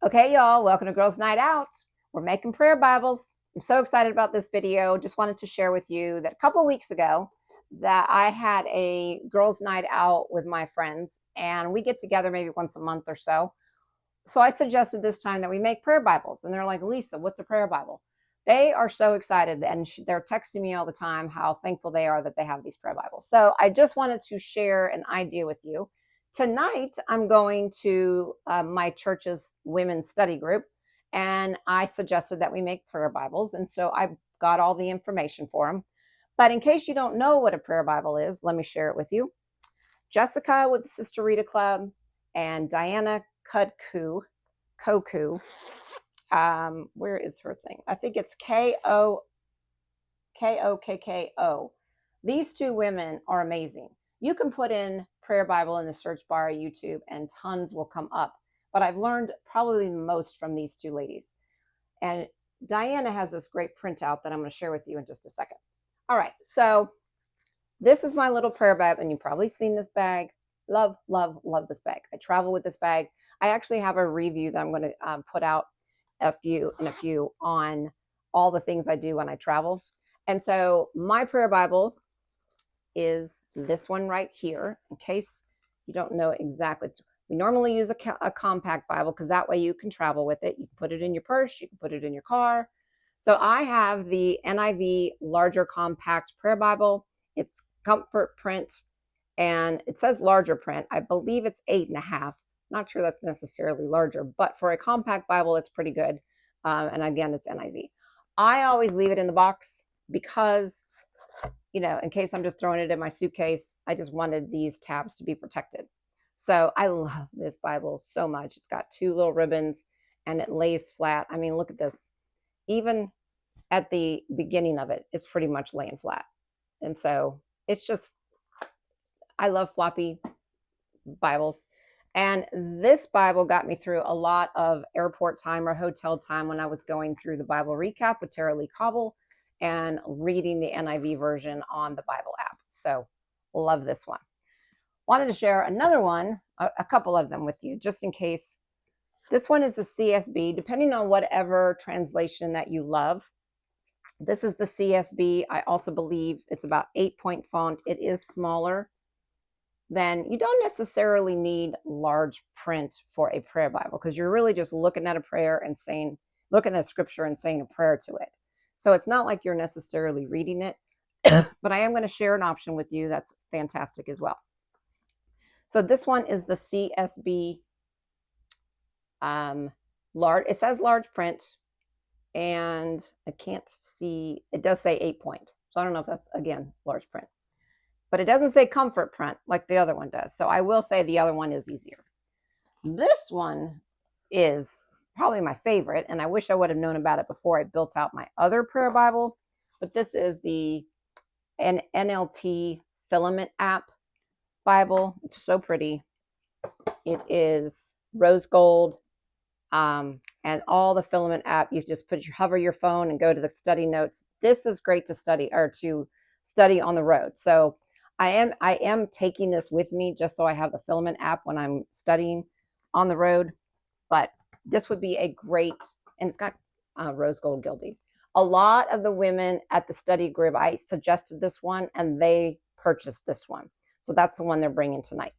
Okay, y'all, welcome to Girls Night Out. We're making prayer Bibles. I'm so excited about this video. Just wanted to share with you that a couple weeks ago that I had a girls' night out with my friends, and we get together maybe once a month or so. So I suggested this time that we make prayer Bibles, and they're like, Lisa, what's a prayer Bible? They are so excited, and they're texting me all the time how thankful they are that they have these prayer Bibles. So I just wanted to share an idea with you. Tonight, I'm going to my church's women's study group, and I suggested that we make prayer Bibles. And so I got all the information for them. But in case you don't know what a prayer Bible is, let me share it with you. Jessica with the Sisterita Club and Diana Koku. Where is her thing? I think it's Kokko. These two women are amazing. You can put in prayer Bible in the search bar of YouTube and tons will come up. But I've learned probably the most from these two ladies. And Diana has this great printout that I'm going to share with you in just a second. All right, so this is my little prayer bag, and you've probably seen this bag. Love, love, love this bag. I travel with this bag. I actually have a review that I'm going to put out a few on all the things I do when I travel. And so my prayer Bible is this one right here, in case you don't know exactly. We normally use a compact Bible because that way you can travel with it. You can put it in your purse. You can put it in your car. So I have the NIV larger compact prayer Bible. It's comfort print, and it says larger print. I believe it's 8.5. Not sure that's necessarily larger, but for a compact Bible, it's pretty good. And again, it's NIV. I always leave it in the box because, in case I'm just throwing it in my suitcase, I just wanted these tabs to be protected. So I love this Bible so much. It's got two little ribbons and it lays flat. I mean, look at this. Even at the beginning of it, it's pretty much laying flat. And so it's just, I love floppy Bibles. And this Bible got me through a lot of airport time or hotel time when I was going through the Bible recap with Tara Lee Cobble and reading the NIV version on the Bible app. So love this one. Wanted to share another one, a couple of them with you, just in case. This one is the CSB, depending on whatever translation that you love. This is the CSB. I also believe it's about 8-point font. It is smaller. Then you don't necessarily need large print for a prayer Bible because you're really just looking at a prayer and looking at scripture and saying a prayer to it. So it's not like you're necessarily reading it, but I am going to share an option with you that's fantastic as well. So this one is the CSB large. It says large print, and I can't see. It does say 8-point. So I don't know if that's, again, large print. But it doesn't say comfort print like the other one does. So I will say the other one is easier. This one is probably my favorite, and I wish I would have known about it before I built out my other prayer Bible. But this is the NLT Filament app Bible. It's so pretty. It is rose gold, and all the Filament app. You just hover your phone and go to the study notes. This is great to study on the road. So I am taking this with me just so I have the Filament app when I'm studying on the road. But this would be a great, and it's got rose gold gilding. A lot of the women at the study group, I suggested this one, and they purchased this one. So that's the one they're bringing tonight.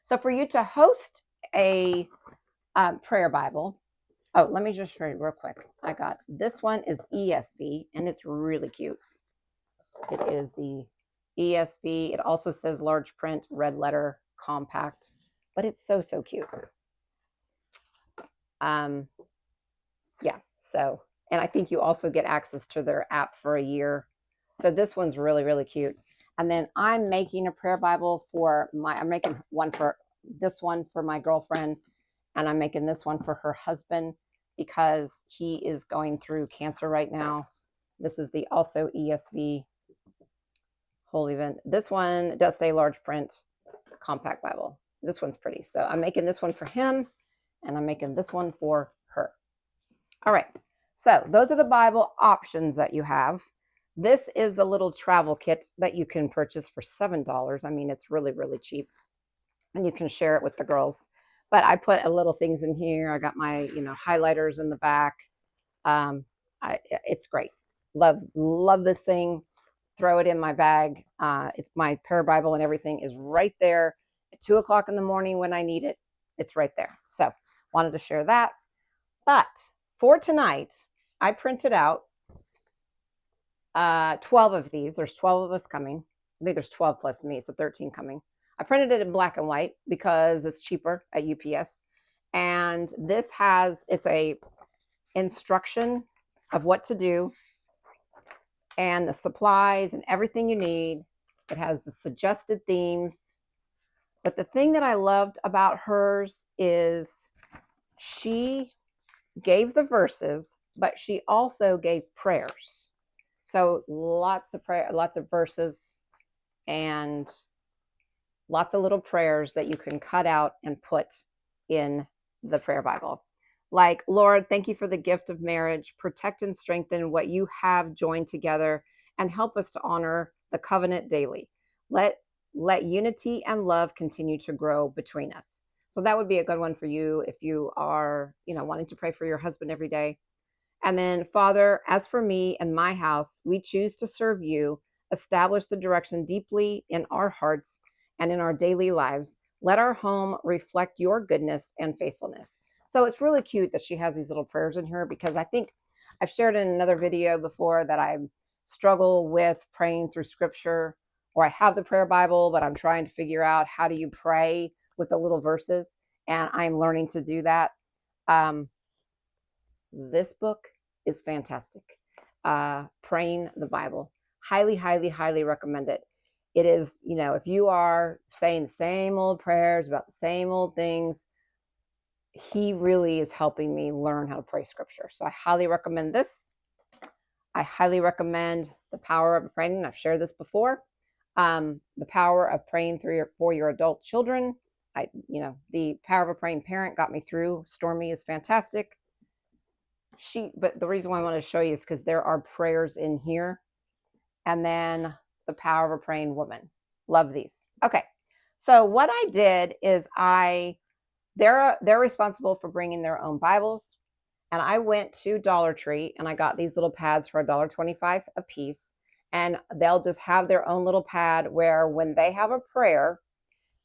So for you to host a prayer Bible, let me just show you real quick. I got this one is ESV, and it's really cute. It is the ESV. It also says large print, red letter, compact, but it's so cute. Yeah. So, and I think you also get access to their app for a year. So this one's really, really cute. And then I'm making a prayer Bible I'm making one for this one for my girlfriend, and I'm making this one for her husband because he is going through cancer right now. This is the also ESV Holy Event. This one does say large print, compact Bible. This one's pretty. So I'm making this one for him, and I'm making this one for her. All right. So those are the Bible options that you have. This is the little travel kit that you can purchase for $7. I mean, it's really, really cheap, and you can share it with the girls. But I put a little things in here. I got my, highlighters in the back. It's great. Love this thing. Throw it in my bag. It's my prayer Bible and everything is right there at 2 o'clock in the morning when I need it. It's right there. So wanted to share that. But for tonight, I printed out 12 of these. There's 12 of us coming. I think there's 12 plus me, so 13 coming. I printed it in black and white because it's cheaper at UPS. And this it's a instruction of what to do and the supplies and everything you need. It has the suggested themes. But the thing that I loved about hers is she gave the verses, but she also gave prayers. So lots of prayer, lots of verses, and lots of little prayers that you can cut out and put in the prayer Bible. Like, Lord, thank you for the gift of marriage. Protect and strengthen what you have joined together and help us to honor the covenant daily. Let unity and love continue to grow between us. So that would be a good one for you if you are, wanting to pray for your husband every day. And then, Father, as for me and my house, we choose to serve you. Establish the direction deeply in our hearts and in our daily lives. Let our home reflect your goodness and faithfulness. So it's really cute that she has these little prayers in here, because I think I've shared in another video before that I struggle with praying through scripture, or I have the prayer Bible, but I'm trying to figure out how do you pray with the little verses. And I'm learning to do that. This book is fantastic. Praying the Bible. Highly, highly, highly recommend it. It is, if you are saying the same old prayers about the same old things, he really is helping me learn how to pray scripture. So I highly recommend this. I highly recommend The Power of Praying. I've shared this before. The Power of Praying for your adult children. The Power of a Praying Parent got me through. Stormy is fantastic. But the reason why I want to show you is because there are prayers in here. And then The Power of a Praying Woman. Love these. Okay. So what I did is they're responsible for bringing their own Bibles. And I went to Dollar Tree and I got these little pads for $1.25 a piece. And they'll just have their own little pad where when they have a prayer,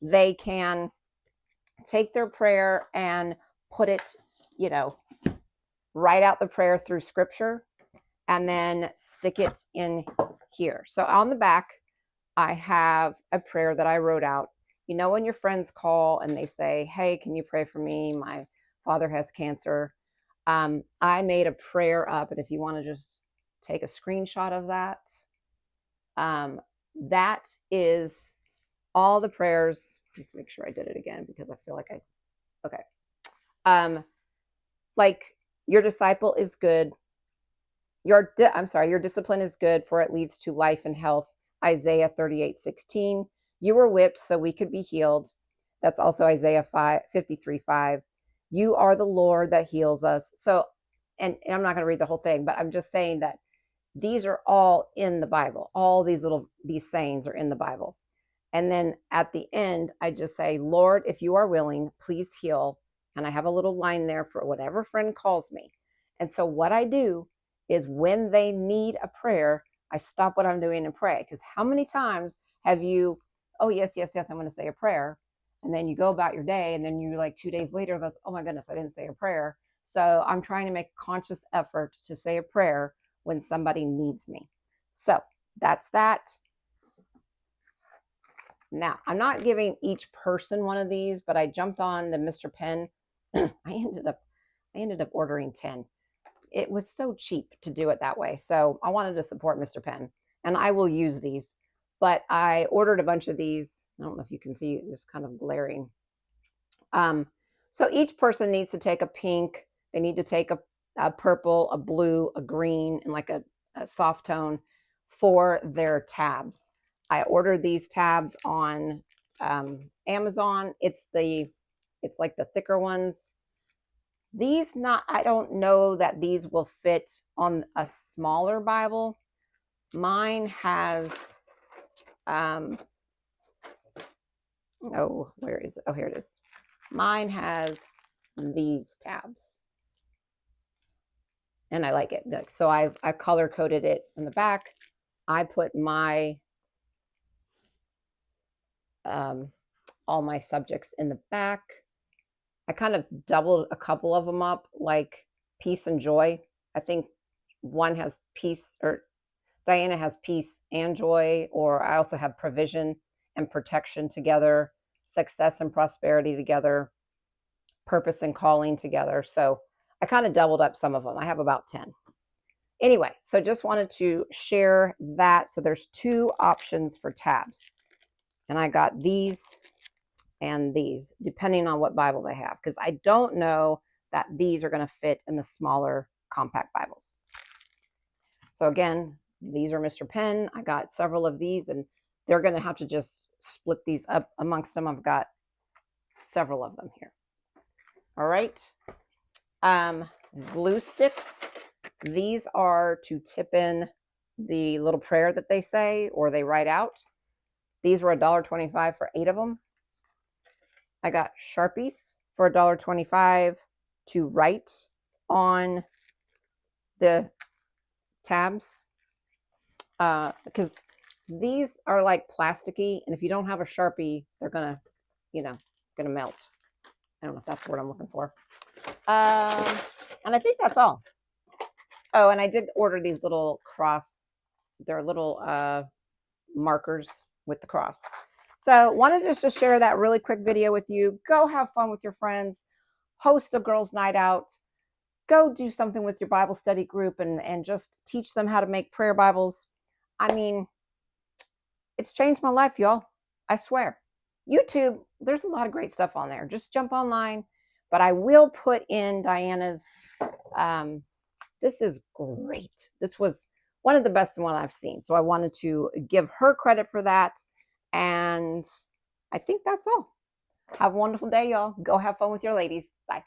they can take their prayer and put it, write out the prayer through scripture and then stick it in here. So on the back, I have a prayer that I wrote out. When your friends call and they say, hey, can you pray for me? My father has cancer. I made a prayer up. And if you want to just take a screenshot of that, that is all the prayers. Let's make sure I did it again because I feel like okay. Like, your disciple is good. Your discipline is good, for it leads to life and health. Isaiah 38:16. You were whipped so we could be healed. That's also Isaiah 53:5. You are the Lord that heals us. So, and I'm not going to read the whole thing, but I'm just saying that these are all in the Bible. All these sayings are in the Bible. And then at the end, I just say, Lord, if you are willing, please heal. And I have a little line there for whatever friend calls me. And so what I do is when they need a prayer, I stop what I'm doing and pray. Because how many times have you, oh, yes, I'm going to say a prayer. And then you go about your day and then you like 2 days later, that's, oh my goodness, I didn't say a prayer. So I'm trying to make a conscious effort to say a prayer when somebody needs me. So that's that. Now, I'm not giving each person one of these, but I jumped on the Mr. Pen. I ended up ordering 10. It was so cheap to do it that way. So I wanted to support Mr. Pen, and I will use these. But I ordered a bunch of these. I don't know if you can see, it's kind of glaring. So each person needs to take a pink. They need to take a purple, a blue, a green, and like a soft tone for their tabs. I ordered these tabs on Amazon. It's like the thicker ones. I don't know that these will fit on a smaller Bible. Mine has, where is it? Oh, here it is. Mine has these tabs, and I like it. So I color coded it in the back. I put my all my subjects in the back. I kind of doubled a couple of them up, like peace and joy. I think one has peace, or Diana has peace and joy, or I also have provision and protection together, success and prosperity together, purpose and calling together. So I kind of doubled up some of them. I have about 10. Anyway, so just wanted to share that. So there's 2 options for tabs. And I got these and these, depending on what Bible they have, because I don't know that these are going to fit in the smaller compact Bibles. So again, these are Mr. Penn. I got several of these, and they're going to have to just split these up amongst them. I've got several of them here. All right. Glue sticks. These are to tip in the little prayer that they say or they write out. These were $1.25 for 8 of them. I got Sharpies for $1.25 to write on the tabs, because these are like plasticky, and if you don't have a Sharpie, they're gonna melt. I don't know if that's the word I'm looking for. And I think that's all. Oh, and I did order these little cross. They're little markers with the cross. So wanted just to share that really quick video with you. Go have fun with your friends. Host a girls' night out. Go do something with your Bible study group and just teach them how to make prayer Bibles. I mean, it's changed my life, y'all. I swear. YouTube, there's a lot of great stuff on there. Just jump online. But I will put in Diana's, this is great. This was one of the best one I've seen. So I wanted to give her credit for that. And I think that's all. Have a wonderful day, y'all. Go have fun with your ladies. Bye.